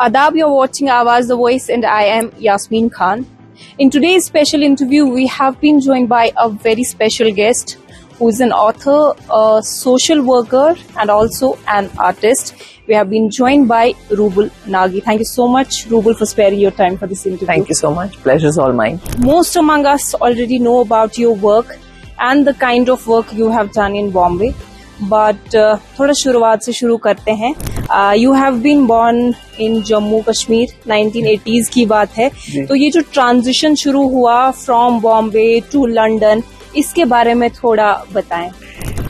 Adab, you're watching Awaz The Voice, and I am Yasmin Khan. In today's special interview, we have been joined by a very special guest who is an author, a social worker, and also an artist. We have been joined by Rubul Nagi. Thank you so much, Rubul, for sparing your time for this interview. Thank you so much. Pleasure's all mine. Most among us already know about your work and the kind of work you have done in Bombay. But थोड़ा शुरुआत से शुरू करते हैं. You have been born in Jammu Kashmir, 1980s की बात है. तो ये जो ट्रांजिशन शुरू हुआ from Bombay to London, इसके बारे में थोड़ा बताएं.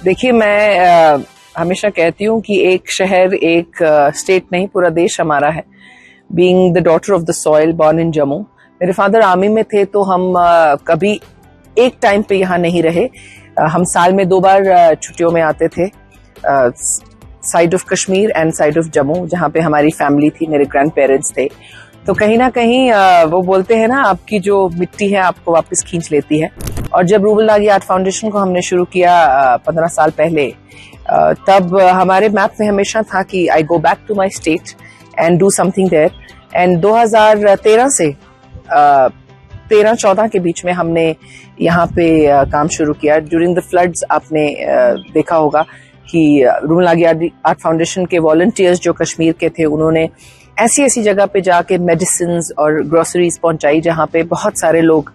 देखिए, मैं हमेशा कहती हूँ कि एक शहर, एक स्टेट नहीं, पूरा देश हमारा है. Being the daughter of the soil, born in Jammu. मेरे फादर आर्मी में थे, तो हम कभी एक टाइम पे यहाँ नहीं रहे. हम साल में 2 बार छुट्टियों में आते थे, side of Kashmir and side of Jammu, जहाँ पे हमारी फैमिली थी, मेरे ग्रैंड पेरेंट्स थे. तो कहीं ना कहीं वो बोलते हैं ना, आपकी जो मिट्टी है आपको वापस खींच लेती है. और जब रूबल नागी आर्ट फाउंडेशन को हमने शुरू किया 15 साल पहले, तब हमारे मैप में हमेशा था कि I go back to my state and do something there. And 2013 से 13-14 के बीच में हमने यहाँ पे काम शुरू किया. ड्यूरिंग द फ्लड्स आपने देखा होगा कि रूबल नागी आर्ट फाउंडेशन के वॉलंटियर्स जो कश्मीर के थे, उन्होंने ऐसी ऐसी जगह पे जाके मेडिसिन्स और ग्रोसरीज पहुंचाई जहाँ पे बहुत सारे लोग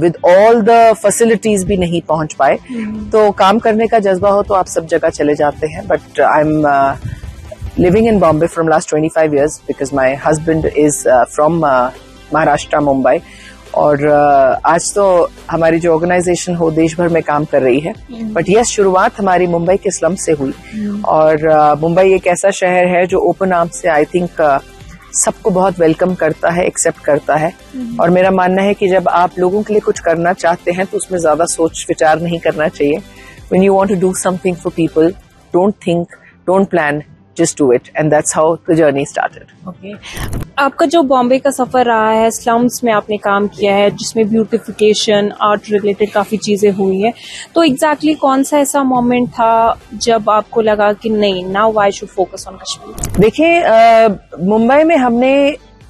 विद ऑल द फैसिलिटीज भी नहीं पहुंच पाए. तो काम करने का जज्बा हो तो आप सब जगह चले जाते हैं. But I am living in Bombay from last 25 years because my husband is from Maharashtra, Mumbai. और आज तो हमारी जो ऑर्गेनाइजेशन हो देश भर में काम कर रही है. बट यस, शुरुआत हमारी मुंबई के स्लम से हुई. और मुंबई एक ऐसा शहर है जो ओपन आर्म से आई थिंक सबको बहुत वेलकम करता है, एक्सेप्ट करता है. और मेरा मानना है कि जब आप लोगों के लिए कुछ करना चाहते हैं तो उसमें ज्यादा सोच विचार नहीं करना चाहिए. When you want to do something for people, don't think, don't plan, just do it, and that's how the journey started. Okay. आपका जो बॉम्बे का सफर रहा है, स्लम्स में आपने काम किया है, जिसमें ब्यूटिफिकेशन, आर्ट रिलेटेड काफी चीजें हुई हैं. तो एग्जैक्टली कौन सा ऐसा मोमेंट था जब आपको लगा कि नहीं, now I should focus on Kashmir? देखिए, मुंबई में हमने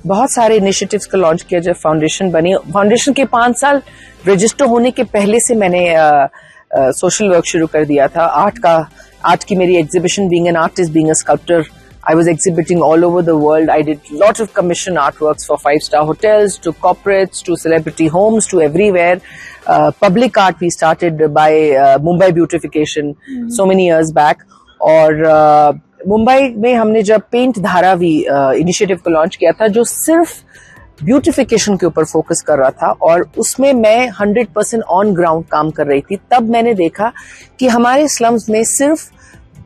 बहुत सारे इनिशिएटिव्स को लॉन्च किया. जब फाउंडेशन बनी, फाउंडेशन के 5 साल रजिस्टर होने के पहले से मैंने सोशल वर्क शुरू कर दिया था. आर्ट की मेरी exhibition, being an artist, being a sculptor, I was exhibiting all over the world. I did lot of commission artworks for 5-star hotels, to corporates, to celebrity homes, to everywhere. Public art we started by Mumbai Beautification so many years back. और मुंबई में हमने जब paint Dharavi initiative को launch किया था, जो सिर्फ beautification के ऊपर फोकस कर रहा था, और उसमें मैं 100% ऑन ग्राउंड काम कर रही थी. तब मैंने देखा कि हमारे स्लम्स में सिर्फ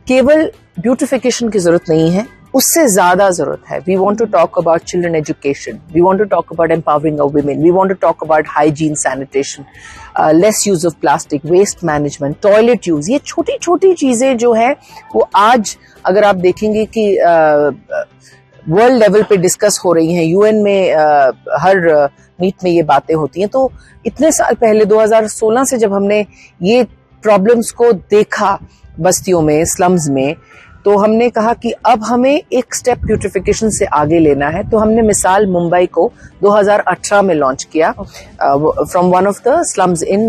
केवल ब्यूटिफिकेशन की जरूरत नहीं है, उससे ज्यादा जरूरत है. We want to talk about children education, we want to talk about empowering of women, we want to talk about hygiene, sanitation, less use of plastic, waste management, toilet use. ये छोटी छोटी चीजें जो है वो आज अगर आप देखेंगे कि वर्ल्ड लेवल पे डिस्कस हो रही हैं, यूएन में हर मीट में ये बातें होती हैं. तो इतने साल पहले 2016 से जब हमने ये प्रॉब्लम्स को देखा बस्तियों में, स्लम्स में, तो हमने कहा कि अब हमें एक स्टेप ब्यूटिफिकेशन से आगे लेना है. तो हमने मिसाल मुंबई को 2018 में लॉन्च किया from one of the slums in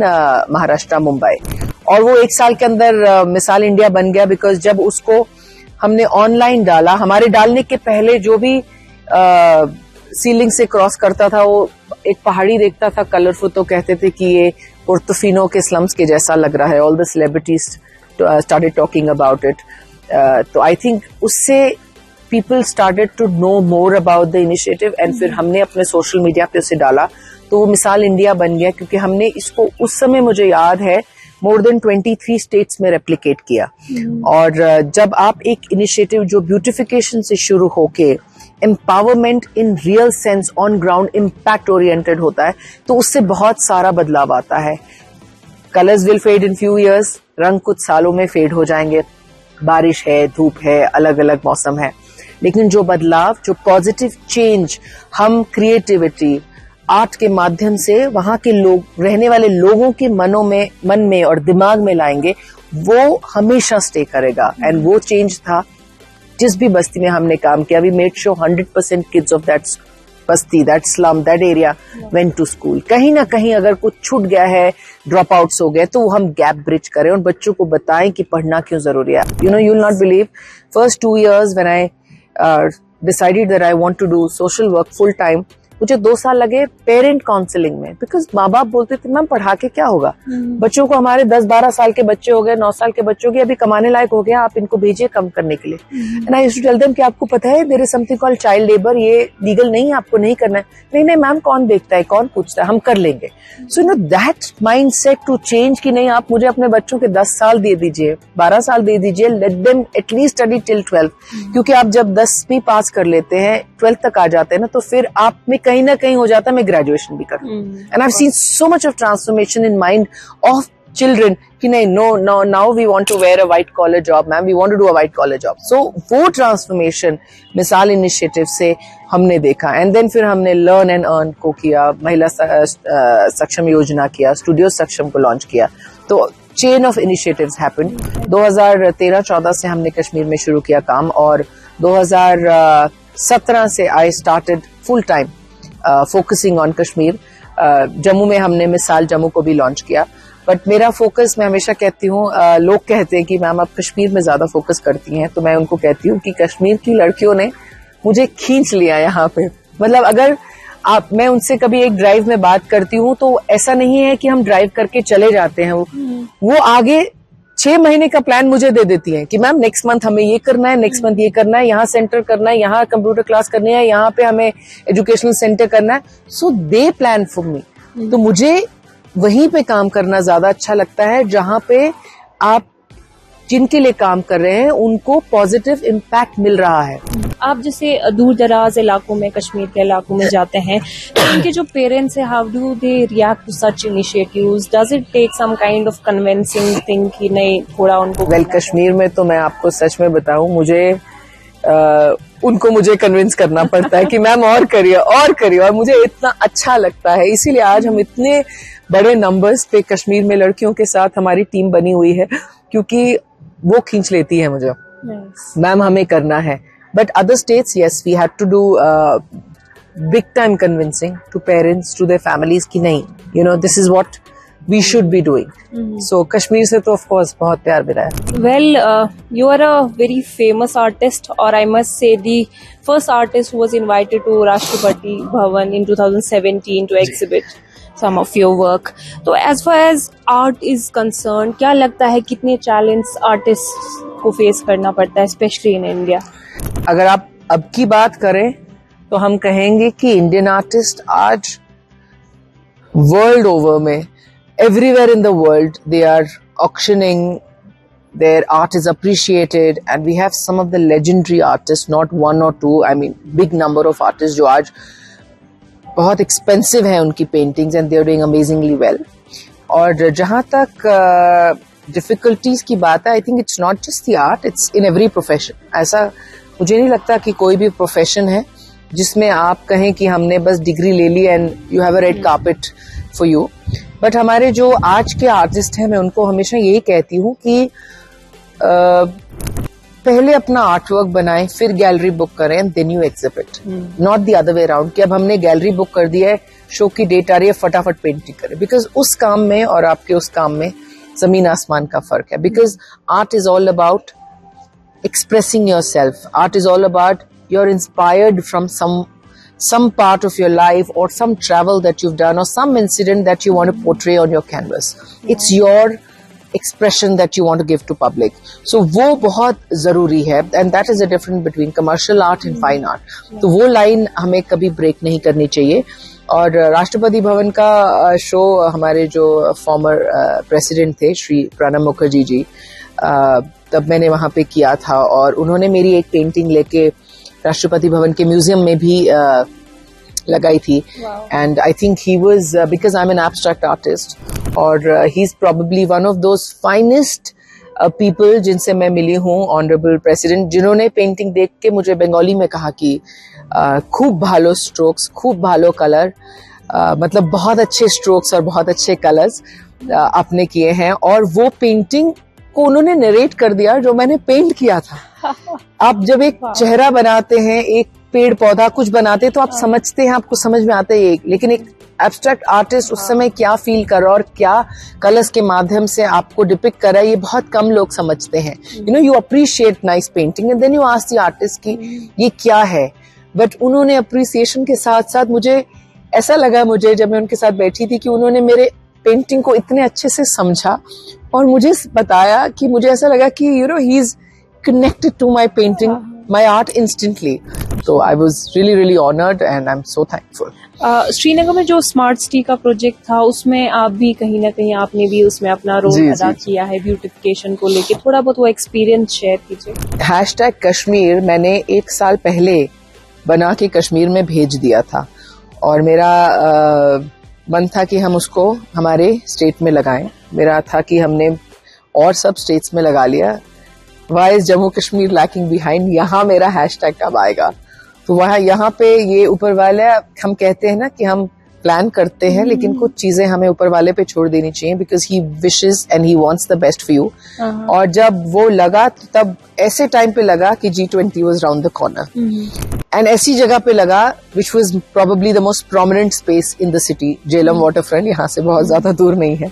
Maharashtra, Mumbai. और वो 1 साल के अंदर मिसाल इंडिया बन गया, बिकॉज जब उसको हमने ऑनलाइन डाला, हमारे डालने के पहले जो भी सीलिंग से क्रॉस करता था वो एक पहाड़ी देखता था कलरफुल, तो कहते थे कि ये पोर्तोफिनो के स्लम्स के जैसा लग रहा है. All the celebrities started talking about it. तो I think उससे people started to know more about the initiative, and फिर हमने अपने सोशल मीडिया पे उसे डाला, तो वो मिसाल इंडिया बन गया. क्योंकि हमने इसको उस समय, मुझे याद है, मोर देन 23 स्टेट्स में रेप्लिकेट किया. और जब आप एक इनिशिएटिव जो ब्यूटिफिकेशन से शुरू होके empowerment in real sense, on ground, impact oriented होता है, तो उससे बहुत सारा बदलाव आता है. Colours will fade in few years, रंग कुछ सालों में फेड हो जाएंगे. बारिश है, धूप है, अलग अलग मौसम है, लेकिन जो बदलाव, जो पॉजिटिव चेंज हम क्रिएटिविटी, आर्ट के माध्यम से वहां के लोग, रहने वाले लोगों के मन में और दिमाग में लाएंगे, वो हमेशा स्टे करेगा. एंड वो चेंज था जिस भी बस्ती में हमने काम किया, we made sure 100% kids of that बस्ती, that slum, that area went to school. कहीं ना कहीं अगर कुछ छूट गया है, ड्रॉप आउट्स हो गए, तो हम गैप ब्रिज करें और बच्चों को बताएं कि पढ़ना क्यों जरूरी है. You know, you will not believe, first 2 years when I decided that I want to do social work full time, मुझे 2 साल लगे पेरेंट काउंसलिंग में, बिकॉज माँ बाप बोलते थे मैम पढ़ा के क्या होगा, बच्चों को, हमारे 10-12 साल के बच्चे हो गए, 9 साल के बच्चों के अभी कमाने लायक हो गया, आप इनको भेजिए कम करने के लिए. And I used to tell them कि आपको पता है there is something called child labour, ये लीगल नहीं है, आपको नहीं करना है. नहीं नहीं मैम, कौन देखता है, कौन पूछता है, हम कर लेंगे. So you know that mind set to change कि नहीं, आप मुझे अपने बच्चों के 10 साल दे दीजिए, 12 साल दे दीजिए, let them at least study till 12. क्योंकि आप जब 10वीं पास कर लेते हैं, 12th तक आ जाते हैं ना, तो फिर आप में कहीं ना कहीं हो जाता है मैं ग्रेजुएशन भी करूं. And I have seen so much of transformation in mind of children कि नहीं, no now we want to wear a white collar job, ma'am we want to do a white collar job. So वो transformation मिसाल initiative से हमने देखा. And then फिर हमने learn and earn को किया, महिला सक्षम योजना किया, स्टूडियो सक्षम को लॉन्च किया. तो चेन ऑफ इनिशिएटिव्स हैपेंड. 2013-14 से हमने कश्मीर में शुरू किया काम, और 2017 से I started full time focusing on Kashmir. Jammu में हमने मिसाल जम्मू को भी लॉन्च किया. बट मेरा फोकस, मैं हमेशा कहती हूँ, लोग कहते हैं कि मैम आप कश्मीर में ज्यादा फोकस करती हैं, तो मैं उनको कहती हूँ कि कश्मीर की लड़कियों ने मुझे खींच लिया यहाँ पे. मतलब अगर मैं उनसे कभी एक ड्राइव में बात करती हूँ, तो ऐसा नहीं है कि हम ड्राइव करके चले जाते हैं, वो आगे 6 महीने का प्लान मुझे दे देती हैं कि मैम नेक्स्ट मंथ हमें ये करना है, नेक्स्ट मंथ ये करना है, यहाँ सेंटर करना है, यहाँ कंप्यूटर क्लास करनी है, यहाँ पे हमें एजुकेशनल सेंटर करना है. सो दे प्लान फॉर मी. तो मुझे वहीं पे काम करना ज्यादा अच्छा लगता है जहां पे आप जिनके लिए काम कर रहे हैं उनको पॉजिटिव इम्पैक्ट मिल रहा है. आप जैसे दूर दराज इलाकों में, कश्मीर के इलाकों में जाते हैं, तो उनके जो पेरेंट्स हैं, how do they react to such initiatives? Does it take some kind of convincing thing कि नहीं, थोड़ा उनको? वेल, कश्मीर में तो मैं आपको सच में बताऊं, उनको मुझे कन्विंस करना पड़ता है कि मैम और करिए, और मुझे इतना अच्छा लगता है. इसीलिए आज हम इतने बड़े नंबर्स पे कश्मीर में लड़कियों के साथ हमारी टीम बनी हुई है, क्योंकि वो खींच लेती है मुझे. मैम हमें करना है. But other states, yes, we had to do big time convincing to parents, to their families कि नहीं, you know, this is what we should be doing. So Kashmir से तो of course बहुत प्यार मिला है. Well, you are a very famous artist, or I must say the first artist who was invited to Rashtrapati Bhavan in 2017 to exhibit some of your work. So as far as art is concerned, क्या लगता है कितने challenge artist को face करना पड़ता है, specially in India? अगर आप अब की बात करें तो हम कहेंगे कि इंडियन आर्टिस्ट आज वर्ल्ड ओवर में, everywhere in the world, they are auctioning, their art is appreciated, and we have some of the legendary artists, not one or two, I mean big number of artists जो आज बहुत expensive हैं उनकी paintings, and they are doing amazingly well. और जहाँ तक difficulties की बात है, I think it's not just the art, it's in every profession. ऐसा मुझे नहीं लगता कि कोई भी profession है जिसमें आप कहें कि हमने बस डिग्री ले ली and you have a red carpet for you. But हमारे जो आज के आर्टिस्ट हैं, मैं उनको हमेशा यही कहती हूँ कि पहले अपना आर्ट वर्क बनाएं, फिर गैलरी बुक करें, then you exhibit, not the other way around कि अब हमने गैलरी बुक कर दिया है, शो की डेट आ रही है, फटाफट पेंटिंग करें. बिकॉज उस काम में और आपके उस काम में जमीन आसमान का फर्क है. Because art is all about expressing yourself. Art is all about you're inspired from some part of your life or some travel that you've done or some incident that you want to portray on your canvas. It's your expression that you want to give to public. So वो बहुत जरूरी है, and that is the difference between commercial art and fine art. तो वो line हमें कभी break नहीं करनी चाहिए. और राष्ट्रपति भवन का शो हमारे जो फॉर्मर प्रेसिडेंट थे श्री प्रणब मुखर्जी जी, तब मैंने वहाँ पे किया था और उन्होंने मेरी एक पेंटिंग लेके राष्ट्रपति भवन के म्यूजियम में भी लगाई थी. And I think he was, because I am an abstract artist, और he is probably one of those finest people जिनसे मैं मिली हूँ, ऑनरेबल प्रेसिडेंट, जिन्होंने पेंटिंग देख के मुझे बंगाली में कहा कि खूब भालो स्ट्रोक्स, खूब भालो कलर, मतलब बहुत अच्छे स्ट्रोक्स और बहुत अच्छे कलर्स आपने किए हैं. और वो पेंटिंग को उन्होंने नरेट कर दिया जो मैंने पेंट किया था। आप जब एक चेहरा बनाते हैं, एक पेड़ पौधा कुछ बनाते हैं, तो आप समझते हैं, आपको समझ में आता है, लेकिन एक एब्स्ट्रैक्ट आर्टिस्ट उस समय क्या फील कर रहा है और क्या कलर्स के माध्यम से आपको डिपिक्ट कर रहा है, ये बहुत कम लोग समझते हैं। You know, you appreciate nice painting and then you ask the artist कि ये क्या है। बट उन्होंने अप्रिसिएशन के साथ साथ, मुझे ऐसा लगा, मुझे जब मैं उनके साथ बैठी थी, कि उन्होंने मेरे पेंटिंग को इतने अच्छे से समझा और मुझे बताया कि मुझे ऐसा लगा कि you know he is connected to my painting, my art instantly. So I was really, really honored and I'm so thankful. Srinagar में जो स्मार्ट सिटी का प्रोजेक्ट था, उसमें आप भी कहीं ना कहीं आपने भी उसमें अपना रोल अदा किया है ब्यूटिफिकेशन को लेके, थोड़ा बहुत वो एक्सपीरियंस शेयर कीजिए। #कश्मीर मैंने 1 साल पहले बना के कश्मीर में भेज दिया था और मेरा मन था कि हम उसको हमारे स्टेट में लगाएं। मेरा था कि हमने और सब स्टेट्स में लगा लिया। Why is Jammu Kashmir lacking behind? यहाँ मेरा हैशटैग कब आएगा? तो वहाँ यहाँ पे ये ऊपर वाले, हम कहते हैं ना कि हम प्लान करते हैं लेकिन कुछ चीजें हमें ऊपर वाले पे छोड़ देनी चाहिए, because he wishes and he wants the best for you. और जब वो लगा तो तब ऐसे टाइम पे लगा कि G20 was round the corner and ऐसी जगह पे लगा which was probably the most prominent space in the city. Jhelum water front यहाँ से बहुत ज्यादा दूर नहीं है।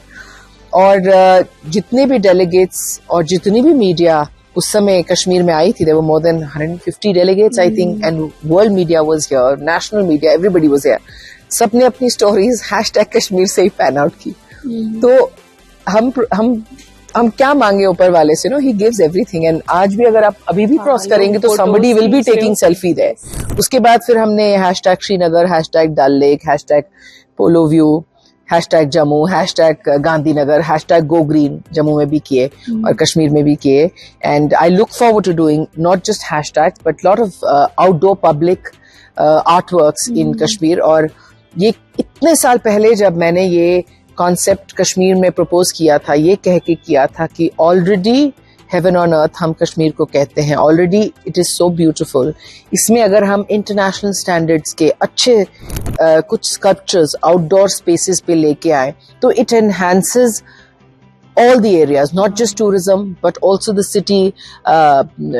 और जितने भी डेलीगेट्स और जितनी भी मीडिया उस समय कश्मीर में आई थी, there were more than 150 delegates I think, and world media was here, national media, everybody was here. सबने अपनी स्टोरीज #कश्मीर से ही पैन आउट की। तो हम क्या मांगे ऊपर वाले से? No, he gives everything. And आज भी अगर आप अभी भी क्रॉस करेंगे तो somebody will be taking selfie there। उसके बाद फिर हमने #Srinagar, #Dal lake, #polo view, #Jammu, #Gandhinagar, #go green Jammu में भी किए और कश्मीर में भी किए। And I look forward to doing not just hashtags but lot of outdoor public art works in Kashmir. और ये इतने साल पहले जब मैंने ये कॉन्सेप्ट कश्मीर में प्रपोज किया था, ये कह के किया था कि ऑलरेडी हेवन ऑन अर्थ हम कश्मीर को कहते हैं, already it is so beautiful. इसमें अगर हम इंटरनेशनल स्टैंडर्ड्स के अच्छे कुछ स्कल्पचर्स आउटडोर स्पेसेस पे लेके आए तो it enhances all the areas, not just tourism but also the city.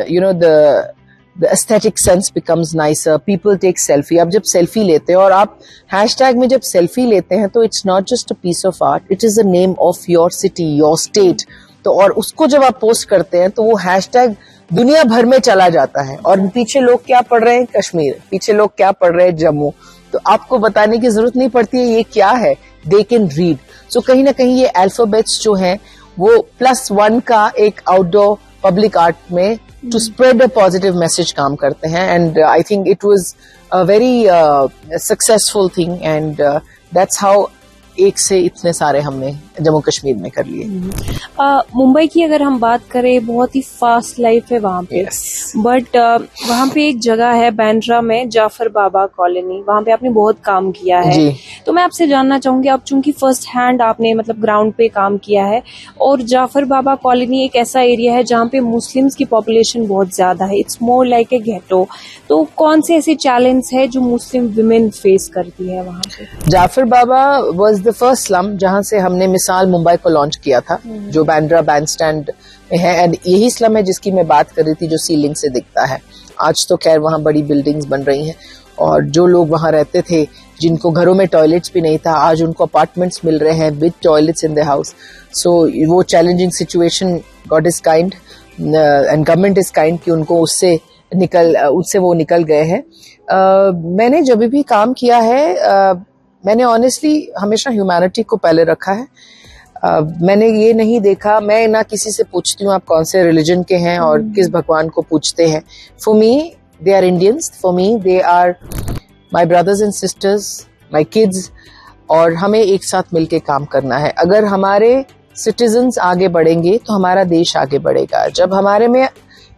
You know, the aesthetic sense becomes nicer. People take selfie. आप जब selfie लेते हैं और आप hashtag में जब selfie लेते हैं तो it's not just a piece of art, it is the name of your city, your state. तो और उसको जब आप पोस्ट करते हैं तो वो हैशटैग दुनिया भर में चला जाता है। और पीछे लोग क्या पढ़ रहे हैं? कश्मीर। पीछे लोग क्या पढ़ रहे हैं? जम्मू। तो आपको बताने की जरूरत नहीं पड़ती है ये क्या है, दे कैन रीड। सो कहीं ना कहीं ये अल्फाबेट्स जो हैं वो +1 का एक आउटडोर पब्लिक आर्ट में to spread a positive message काम करते हैं। And I think it was a very successful thing and that's how एक से इतने सारे हमने जम्मू कश्मीर में कर लिए। मुंबई की अगर हम बात करें, बहुत ही फास्ट लाइफ है वहाँ पे। बट वहाँ पे एक जगह है बांद्रा में, जाफर बाबा कॉलोनी, वहाँ पे आपने बहुत काम किया है। तो मैं आपसे जानना चाहूंगी, आप चूंकि फर्स्ट हैंड आपने मतलब ग्राउंड पे काम किया है, और जाफर बाबा कॉलोनी एक ऐसा एरिया है जहाँ पे मुस्लिम्स की पॉपुलेशन बहुत ज्यादा है, इट्स मोर लाइक ए गेटो। तो कौन से ऐसे चैलेंज है जो मुस्लिम विमेन फेस करती है वहाँ पे? जाफर बाबा वाज द फर्स्ट स्लम जहां से हमने मिसाल मुंबई को लॉन्च किया था, जो बांद्रा बैंडस्टैंड में है। एंड यही स्लम है जिसकी मैं बात कर रही थी, जो सीलिंग से दिखता है। आज तो खैर वहां बड़ी बिल्डिंग्स बन रही हैं और जो लोग वहां रहते थे, जिनको घरों में टॉयलेट्स भी नहीं था, आज उनको अपार्टमेंट्स मिल रहे हैं with toilets in the house. So वो challenging situation, god is kind and government is kind कि उनको उससे वो निकल गए हैं। मैंने जब भी काम किया है, मैंने ऑनेस्टली हमेशा ह्यूमैनिटी को पहले रखा है। मैंने ये नहीं देखा, मैं ना किसी से पूछती हूँ आप कौन से रिलीजन के हैं और किस भगवान को पूछते हैं। For me they are Indians, for me they are my brothers and sisters, my kids, और हमें एक साथ मिलके काम करना है। अगर हमारे सिटीजन्स आगे बढ़ेंगे तो हमारा देश आगे बढ़ेगा। जब हमारे में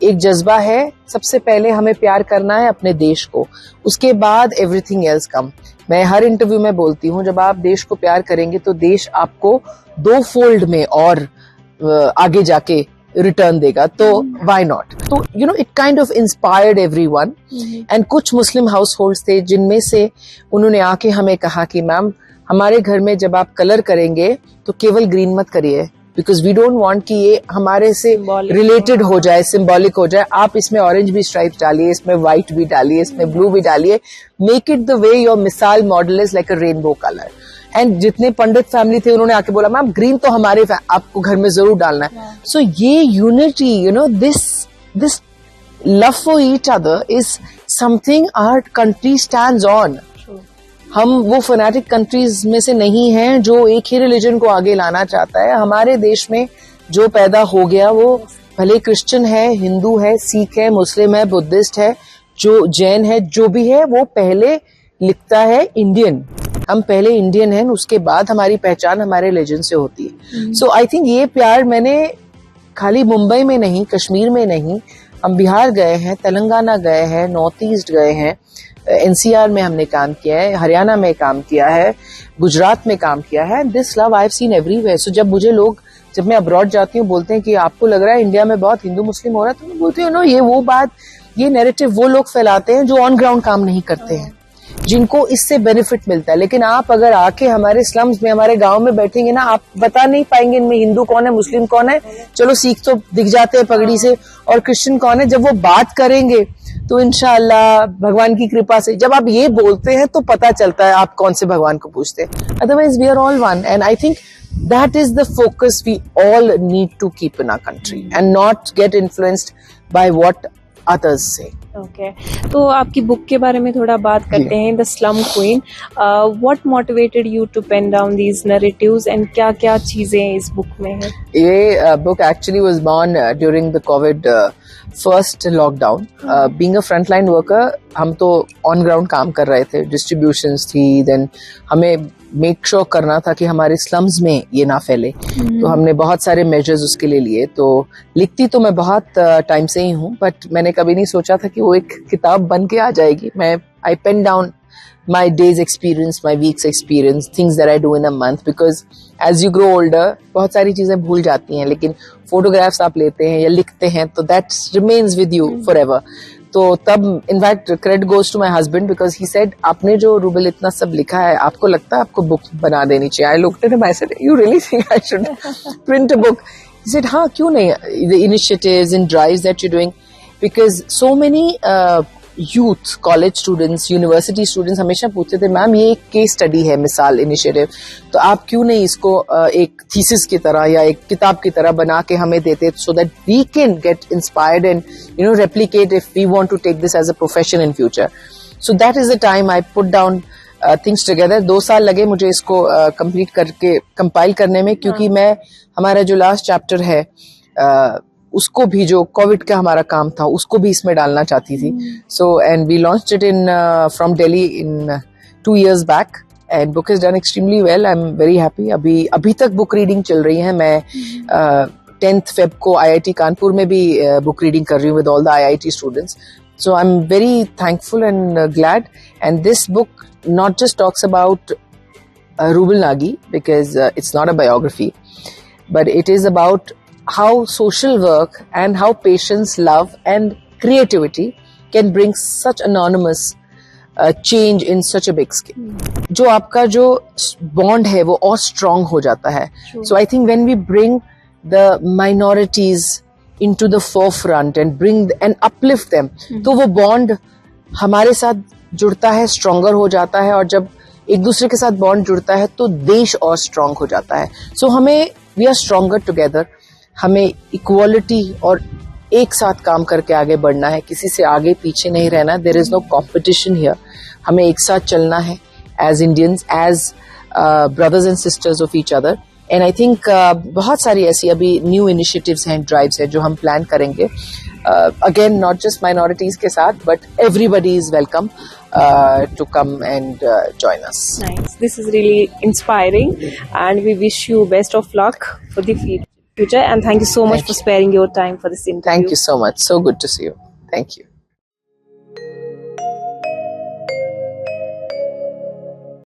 एक जज्बा है, सबसे पहले हमें प्यार करना है अपने देश को, उसके बाद एवरीथिंग एल्स कम। मैं हर इंटरव्यू में बोलती हूँ, जब आप देश को प्यार करेंगे तो देश आपको 2 फोल्ड में और आगे जाके रिटर्न देगा। तो व्हाई नॉट? तो you know, it kind of inspired everyone. And कुछ मुस्लिम हाउस होल्ड्स थे जिनमें से उन्होंने आके हमें कहा कि मैम, हमारे घर में जब आप कलर करेंगे तो केवल ग्रीन मत करिए, बिकॉज वी डोंट वांट कि ये हमारे से Symbolic रिलेटेड हो जाए, सिंबॉलिक हो जाए. आप इसमें ऑरेंज भी स्ट्राइप डालिए, इसमें व्हाइट भी डालिए, इसमें ब्लू भी डालिए. Make it the way your Misaal model is like a rainbow colour. And जितने पंडित फैमिली थे उन्होंने आके बोला मैम ग्रीन तो हमारे आपको घर में जरूर डालना है. सो ये unity, you know, this love for each other is something our country stands on. हम वो फनाटिक कंट्रीज में से नहीं हैं जो एक ही रिलीजन को आगे लाना चाहता है. हमारे देश में जो पैदा हो गया वो भले क्रिश्चियन है, हिंदू है, सिख है, मुस्लिम है, बुद्धिस्ट है, जो जैन है, जो भी है वो पहले लिखता है इंडियन. हम पहले इंडियन हैं, उसके बाद हमारी पहचान हमारे रिलीजन से होती है. सो आई थिंक ये प्यार मैंने खाली मुंबई में नहीं, कश्मीर में नहीं, हम बिहार गए हैं, तेलंगाना गए हैं, नॉर्थ ईस्ट गए हैं, एनसीआर में हमने काम किया है, हरियाणा में काम किया है, गुजरात में काम किया है. This love I have seen everywhere. So जब मुझे लोग, जब मैं अब्रॉड जाती हूँ, बोलते हैं कि आपको लग रहा है इंडिया में बहुत हिंदू मुस्लिम हो रहा है, तो मैं बोलती हूँ नो, ये वो बात, ये नैरेटिव वो लोग फैलाते हैं जो ऑन ग्राउंड काम नहीं करते हैं, जिनको इससे बेनिफिट मिलता है. लेकिन आप अगर आके हमारे स्लम्स में, हमारे गांव में बैठेंगे ना, आप बता नहीं पाएंगे इनमें हिंदू कौन है, मुस्लिम कौन है. चलो सिख तो दिख जाते हैं पगड़ी से, और क्रिश्चियन कौन है. जब वो बात करेंगे तो इंशाअल्लाह भगवान की कृपा से जब आप ये बोलते हैं तो पता चलता है आप कौन से भगवान को पूछते हैं. Otherwise we are all one. And I think that is the focus we all need to keep in our country and not get influenced by what others say. Okay, तो आपकी बुक के बारे में थोड़ा बात करते हैं, the slum queen. What motivated you to pen down these narratives and क्या क्या चीजें इस बुक में है? ये book actually was born during the covid first lockdown. Being a frontline worker, हम तो ऑन ग्राउंड काम कर रहे थे, डिस्ट्रीब्यूशंस थी, देन हमें मेक श्योर करना था कि हमारे स्लम्स में ये ना फैले. तो हमने बहुत सारे मेजर्स उसके लिए लिए. तो लिखती तो मैं बहुत टाइम से ही हूँ, बट मैंने कभी नहीं सोचा था कि वो एक किताब बन के आ जाएगी. I pen down my day's experience, my week's experience, things that I do in a month, because as you grow older, बहुत सारी चीजें भूल जाती हैं, लेकिन फोटोग्राफ्स आप लेते हैं या लिखते हैं तो that remains with you forever. तो तब in fact credit goes to my husband, because he said आपने जो रूबल इतना सब लिखा है, आपको लगता है आपको बुक बना देनी चाहिए. I looked at him, I said you really think I should print a book? He said हाँ, क्यों नहीं, the initiatives and drives that you doing, because so many youth, college students, university students हमेशा पूछते थे ma'am ये एक case study है, मिसाल इनिशिएटिव, तो आप क्यों नहीं इसको एक थीसिस की तरह या एक किताब की तरह बना के हमें देते, so that we can get inspired and you know replicate if we want to take this as a profession in future. So that is the time I put down things together. 2 साल लगे मुझे इसको complete करके compile करने में, क्योंकि मैं, हमारा जो लास्ट चैप्टर है उसको भी, जो कोविड का हमारा काम था, उसको भी इसमें डालना चाहती थी. So and we launched it in from Delhi in 2 years बैक, and book is done extremely well. I am very happy. अभी तक बुक रीडिंग चल रही है. मैं 10th Feb को IIT कानपुर में भी बुक रीडिंग कर रही हूँ with all the IIT students. So I'm very thankful and glad. And this book not just talks about Rubal Nagi, because it's not a biography, but it is about how social work and how patience, love and creativity can bring such enormous change in such a big scale. जो आपका जो bond है वो और strong हो जाता है. So I think when we bring the minorities into the forefront and bring and uplift them, तो वो bond हमारे साथ जुड़ता है, stronger हो जाता है, और जब एक दूसरे के साथ bond जुड़ता है तो देश और strong हो जाता है. So हमें we are stronger together. हमें इक्वालिटी और एक साथ काम करके आगे बढ़ना है, किसी से आगे पीछे नहीं रहना. There is no competition here. हमें एक साथ चलना है as Indians, as brothers and sisters of each other. And I think बहुत सारी ऐसी अभी न्यू इनिशिएटिव्स हैं, ड्राइव्स हैं जो हम प्लान करेंगे. अगेन नॉट जस्ट माइनॉरिटीज के साथ, but everybody is welcome to come and join us. Nice. This is really inspiring, and we wish you best of luck for the future. And thank you so much for sparing your time for this interview. Thank you so much. So good to see you. Thank you.